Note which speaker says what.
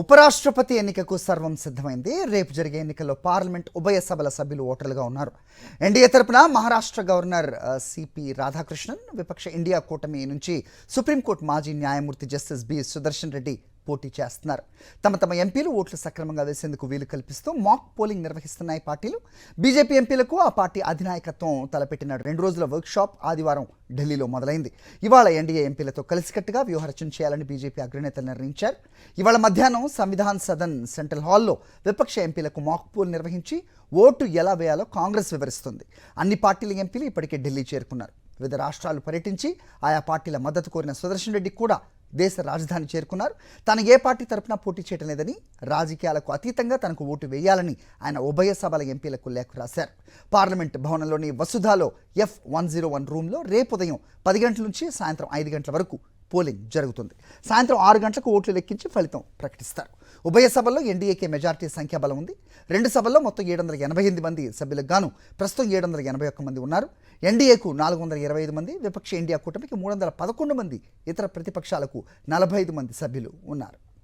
Speaker 1: ఉపరాష్ట్రపతి ఎన్నికకు సర్వం సిద్ధమైంది. రేపు జరిగే ఎన్నికల్లో పార్లమెంట్ ఉభయ సభల సభ్యులు ఓటర్లుగా ఉన్నారు. ఎన్డీఏ తరపున మహారాష్ట్ర గవర్నర్ సిపి రాధాకృష్ణన్, విపక్ష ఇండియా కూటమి నుంచి సుప్రీంకోర్టు మాజీ న్యాయమూర్తి జస్టిస్ బి సుదర్శన్ రెడ్డి పోటీ చేస్తున్నారు. తమ ఎంపీలు ఓట్లు సక్రమంగా వేసేందుకు వీలు కల్పిస్తూ మాక్ పోలింగ్ నిర్వహిస్తున్నాయి పార్టీలు. బీజేపీ ఎంపీలకు ఆ పార్టీ అధినాయకత్వం తలపెట్టిన 2 రోజుల వర్క్షాప్ ఆదివారం ఢిల్లీలో మొదలైంది. ఇవాళ ఎన్డీఏ ఎంపీలతో కలిసికట్టుగా వ్యూహరచన చేయాలని బీజేపీ అగ్రనేతలు నిర్ణయించారు. ఇవాళ మధ్యాహ్నం సంవిధాన్ సదన్ సెంట్రల్ హాల్లో విపక్ష ఎంపీలకు మాక్ పోల్ నిర్వహించి ఓటు ఎలా వేయాలో కాంగ్రెస్ వివరిస్తుంది. అన్ని పార్టీల ఎంపీలు ఇప్పటికే ఢిల్లీ చేరుకున్నారు. వివిధ రాష్ట్రాలు పర్యటించి ఆయా పార్టీల మద్దతు కోరిన సుదర్శన్ రెడ్డి కూడా దేశ రాజధాని చేరుకున్నారు. తాను ఏ పార్టీ తరపున పోటీ చేయడం లేదని, రాజకీయాలకు అతీతంగా తనకు ఓటు వేయాలని ఆయన ఉభయ సభల ఎంపీలకు లేఖ రాశారు. పార్లమెంట్ భవనంలోని వసుధాలో F101 రూమ్లో రేపు ఉదయం 10 గంటల నుంచి సాయంత్రం 5 గంటల వరకు పోలింగ్ జరుగుతుంది. సాయంత్రం 6 గంటలకు ఓట్లు లెక్కించి ఫలితం ప్రకటిస్తారు. ఉభయ సభల్లో ఎన్డీఏకే మెజార్టీ సంఖ్యాబలం ఉంది. 2 సభల్లో మొత్తం 788 మంది సభ్యులకు గాను ప్రస్తుతం 781 మంది ఉన్నారు. ఎన్డీఏకు 425 మంది, విపక్ష ఇండియా కూటమికి 311 మంది, ఇతర ప్రతిపక్షాలకు 45 మంది సభ్యులు ఉన్నారు.